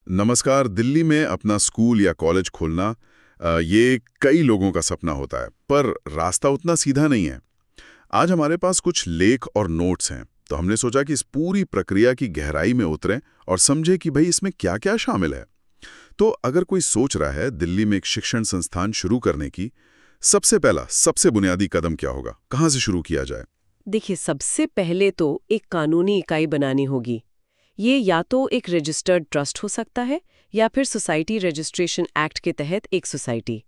नमस्कार। दिल्ली में अपना स्कूल या कॉलेज खोलना ये कई लोगों का सपना होता है, पर रास्ता उतना सीधा नहीं है। आज हमारे पास कुछ लेख और नोट्स हैं, तो हमने सोचा कि इस पूरी प्रक्रिया की गहराई में उतरें और समझें कि भाई इसमें क्या क्या शामिल है। तो अगर कोई सोच रहा है दिल्ली में एक शिक्षण संस्थान शुरू करने की, सबसे पहला सबसे बुनियादी कदम क्या होगा? कहाँ से शुरू किया जाए? देखिए, सबसे पहले तो एक कानूनी इकाई बनानी होगी। ये या तो एक रजिस्टर्ड ट्रस्ट हो सकता है या फिर सोसाइटी रजिस्ट्रेशन एक्ट के तहत एक सोसाइटी।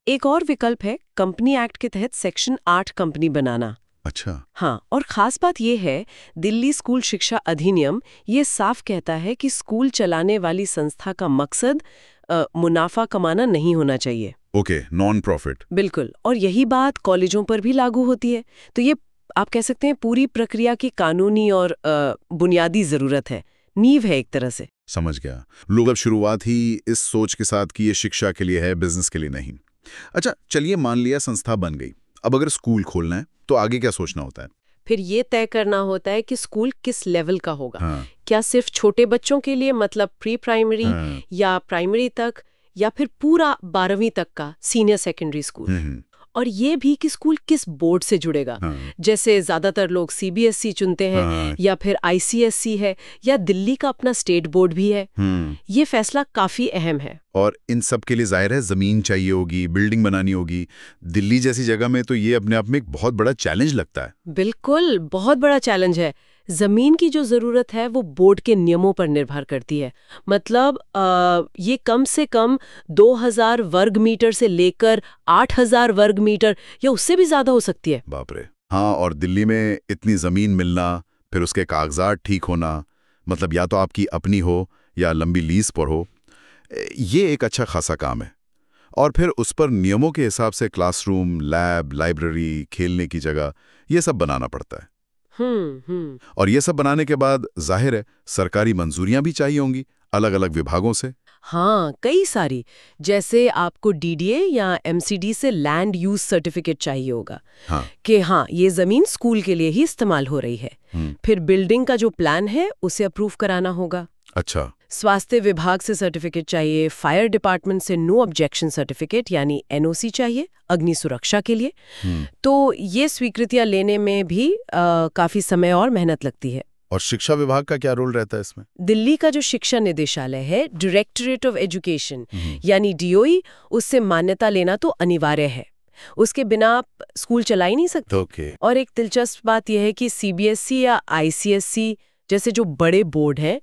एक और विकल्प है कंपनी एक्ट के तहत सेक्शन 8 कंपनी बनाना। अच्छा। हाँ, और खास बात यह है, दिल्ली स्कूल शिक्षा अधिनियम ये साफ कहता है कि स्कूल चलाने वाली संस्था का मकसद मुनाफा कमाना नहीं होना चाहिए। Okay, non profit. बिल्कुल, और यही बात कॉलेजों पर भी लागू होती है। तो ये आप कह सकते हैं पूरी प्रक्रिया की कानूनी और बुनियादी जरूरत है, नींव है एक तरह से। समझ गया। लोग अब शुरुआत ही इस सोच के साथ कि ये शिक्षा के लिए है, बिजनेस के लिए नहीं। अच्छा, चलिए मान लिया संस्था बन गई। अब अगर स्कूल खोलना है तो आगे क्या सोचना होता है? फिर ये तय करना होता है कि स्कूल किस लेवल का होगा। हाँ। क्या सिर्फ छोटे बच्चों के लिए, मतलब प्री प्राइमरी हाँ। या प्राइमरी तक, या फिर पूरा 12वीं तक का सीनियर सेकेंडरी स्कूल। और ये भी कि स्कूल किस बोर्ड से जुड़ेगा। हाँ। जैसे ज्यादातर लोग सीबीएसई चुनते हैं। हाँ। या फिर आईसीएसई है, या दिल्ली का अपना स्टेट बोर्ड भी है। ये फैसला काफी अहम है। और इन सब के लिए जाहिर है जमीन चाहिए होगी, बिल्डिंग बनानी होगी। दिल्ली जैसी जगह में तो ये अपने आप में एक बहुत बड़ा चैलेंज लगता है। बिल्कुल, बहुत बड़ा चैलेंज है। जमीन की जो जरूरत है वो बोर्ड के नियमों पर निर्भर करती है। मतलब ये कम से कम 2000 वर्ग मीटर से लेकर 8000 वर्ग मीटर या उससे भी ज्यादा हो सकती है। बाप रे। हाँ, और दिल्ली में इतनी जमीन मिलना, फिर उसके कागजात ठीक होना, मतलब या तो आपकी अपनी हो या लंबी लीज पर हो, ये एक अच्छा खासा काम है। और फिर उस पर नियमों के हिसाब से क्लासरूम, लैब, लाइब्रेरी, खेलने की जगह, ये सब बनाना पड़ता है। और ये सब बनाने के बाद जाहिर है सरकारी मंजूरियां भी चाहिए होंगी अलग अलग विभागों से। हाँ, कई सारी। जैसे आपको डीडीए या एमसीडी से लैंड यूज सर्टिफिकेट चाहिए होगा। हाँ। कि हाँ, ये जमीन स्कूल के लिए ही इस्तेमाल हो रही है। फिर बिल्डिंग का जो प्लान है उसे अप्रूव कराना होगा। अच्छा। स्वास्थ्य विभाग से सर्टिफिकेट चाहिए, फायर डिपार्टमेंट से नो ऑब्जेक्शन सर्टिफिकेट यानी एनओसी चाहिए अग्नि सुरक्षा के लिए। तो ये स्वीकृतियां लेने में भी काफी समय और मेहनत लगती है। और शिक्षा विभाग का क्या रोल रहता है इसमें? दिल्ली का जो शिक्षा निदेशालय है, डायरेक्टरेट ऑफ एजुकेशन यानी डीओई, उससे मान्यता लेना तो अनिवार्य है। उसके बिना आप स्कूल चला ही नहीं सकते। और एक दिलचस्प बात यह है कि सीबीएसई या आईसीएसई जैसे जो बड़े बोर्ड हैं,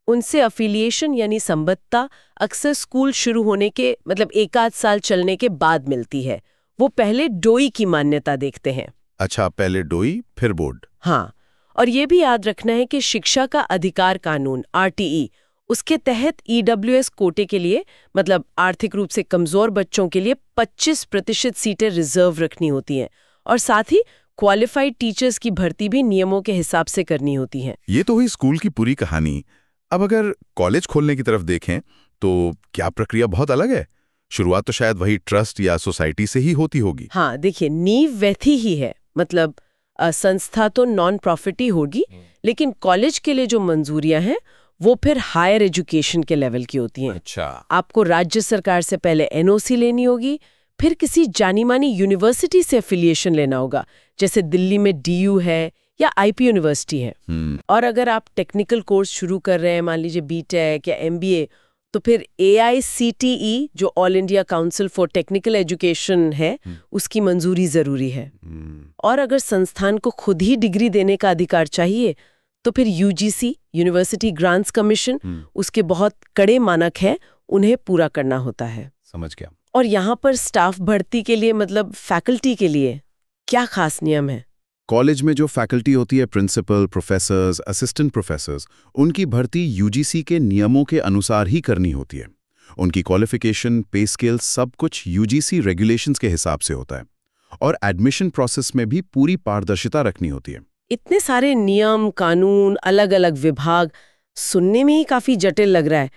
उनसे अफिलिएशन यानी संबद्धता अक्सर स्कूल शुरू होने के मतलब 1 आध साल चलने के बाद मिलती है। वो पहले डोई की मान्यता देखते हैं। अच्छा, पहले डोई फिर बोर्ड। हाँ, और ये भी याद रखना है कि शिक्षा का अधिकार कानून आरटीई, उसके तहत ईडब्ल्यूएस कोटे के लिए, मतलब आर्थिक रूप से कमजोर बच्चों के लिए 25% सीटें रिजर्व रखनी होती हैं। और साथ ही क्वालिफाइड टीचर्स की भर्ती भी नियमों के हिसाब से करनी होती है। ये तो हुई स्कूल की पूरी कहानी। अब अगर कॉलेज खोलने की तरफ देखें तो क्या प्रक्रिया बहुत अलग है? शुरुआत तो शायद वही ट्रस्ट या सोसाइटी से ही होती होगी। हाँ, देखिए, नींव वैसी ही है। मतलब संस्था तो नॉन प्रॉफिट ही होगी, लेकिन कॉलेज के लिए जो मंजूरियां हैं वो फिर हायर एजुकेशन के लेवल की होती हैं। अच्छा। आपको राज्य सरकार से पहले एनओसी लेनी होगी, फिर किसी जानी मानी यूनिवर्सिटी से एफिलिएशन लेना होगा, जैसे दिल्ली में डीयू है या आईपी यूनिवर्सिटी है। और अगर आप टेक्निकल कोर्स शुरू कर रहे हैं, मान लीजिए बीटेक या एमबीए, तो फिर एआईसीटीई जो all India council for technical education है, उसकी मंजूरी जरूरी है। और अगर संस्थान को खुद ही डिग्री देने का अधिकार चाहिए तो फिर यूजीसी यूनिवर्सिटी ग्रांट्स कमीशन, उसके बहुत कड़े मानक हैं, उन्हें पूरा करना होता है। समझ गया। और यहाँ पर स्टाफ भर्ती के लिए, मतलब फैकल्टी के लिए क्या खास नियम है? कॉलेज में जो फैकल्टी होती है, प्रिंसिपल, प्रोफेसर्स, असिस्टेंट प्रोफेसर्स, उनकी भर्ती यूजीसी के नियमों के अनुसार ही करनी होती है। उनकी क्वालिफिकेशन, पे स्केल, सब कुछ यूजीसी रेगुलेशंस के हिसाब से होता है। और एडमिशन प्रोसेस में भी पूरी पारदर्शिता रखनी होती है। इतने सारे नियम, कानून, अलग अलग विभाग, सुनने में ही काफी जटिल लग रहा है।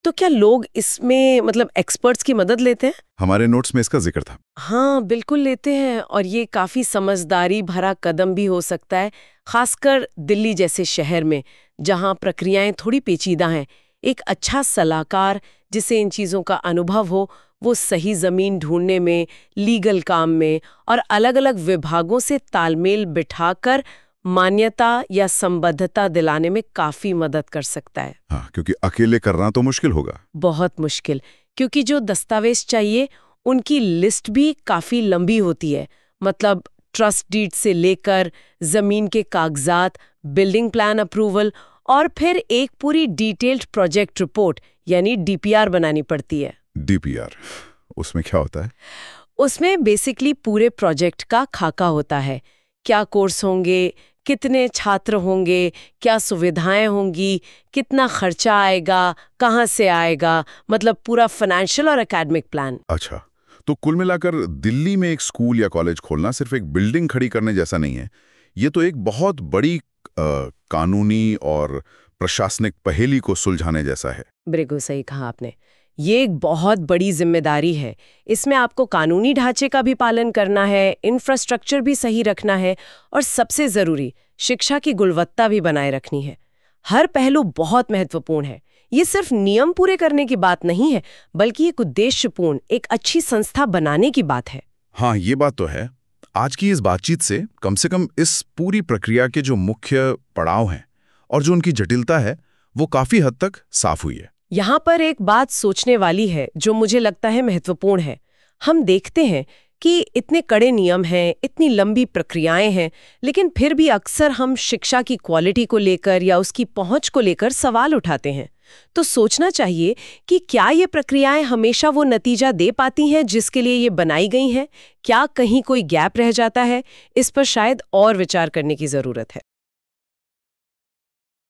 तो क्या लोग इसमें मतलब एक्सपर्ट्स की मदद लेते हैं? हमारे नोट्स में इसका जिक्र था। हाँ, बिल्कुल लेते हैं। और ये काफी समझदारी भरा कदम भी हो सकता है, खासकर दिल्ली जैसे शहर में जहाँ प्रक्रियाएं थोड़ी पेचीदा हैं। एक अच्छा सलाहकार जिसे इन चीज़ों का अनुभव हो, वो सही ज़मीन ढूंढने में, लीगल काम में और अलग-अलग विभागों से तालमेल बिठाकर मान्यता या संबद्धता दिलाने में काफ़ी मदद कर सकता है। हाँ, क्योंकि अकेले करना तो मुश्किल होगा। बहुत मुश्किल, क्योंकि जो दस्तावेज चाहिए उनकी लिस्ट भी काफ़ी लंबी होती है। मतलब ट्रस्ट डीड से लेकर ज़मीन के कागजात, बिल्डिंग प्लान अप्रूवल और फिर एक पूरी डिटेल्ड प्रोजेक्ट रिपोर्ट यानी डीपीआर बनानी पड़ती है। डीपीआर, उसमें क्या होता है? उसमें बेसिकली पूरे प्रोजेक्ट का खाका होता है। क्या कोर्स होंगे, कितने छात्र होंगे, क्या सुविधाएं होंगी, कितना खर्चा आएगा, कहाँ से आएगा, मतलब पूरा फाइनेंशियल और एकेडमिक प्लान। अच्छा, तो कुल मिलाकर दिल्ली में एक स्कूल या कॉलेज खोलना सिर्फ एक बिल्डिंग खड़ी करने जैसा नहीं है। ये तो एक बहुत बड़ी कानूनी और प्रशासनिक पहेली को सुलझाने जैसा है। बिल्कुल सही कहा आपने। ये एक बहुत बड़ी जिम्मेदारी है। इसमें आपको कानूनी ढांचे का भी पालन करना है, इंफ्रास्ट्रक्चर भी सही रखना है और सबसे ज़रूरी शिक्षा की गुणवत्ता भी बनाए रखनी है। हर पहलू बहुत महत्वपूर्ण है। ये सिर्फ नियम पूरे करने की बात नहीं है, बल्कि एक उद्देश्यपूर्ण, एक अच्छी संस्था बनाने की बात है। हाँ, ये बात तो है। आज की इस बातचीत से कम इस पूरी प्रक्रिया के जो मुख्य पड़ाव हैं और जो उनकी जटिलता है, वो काफ़ी हद तक साफ हुई है। यहाँ पर एक बात सोचने वाली है जो मुझे लगता है महत्वपूर्ण है। हम देखते हैं कि इतने कड़े नियम हैं, इतनी लंबी प्रक्रियाएं हैं, लेकिन फिर भी अक्सर हम शिक्षा की क्वालिटी को लेकर या उसकी पहुंच को लेकर सवाल उठाते हैं। तो सोचना चाहिए कि क्या ये प्रक्रियाएं हमेशा वो नतीजा दे पाती हैं जिसके लिए ये बनाई गई हैं? क्या कहीं कोई गैप रह जाता है? इस पर शायद और विचार करने की ज़रूरत है।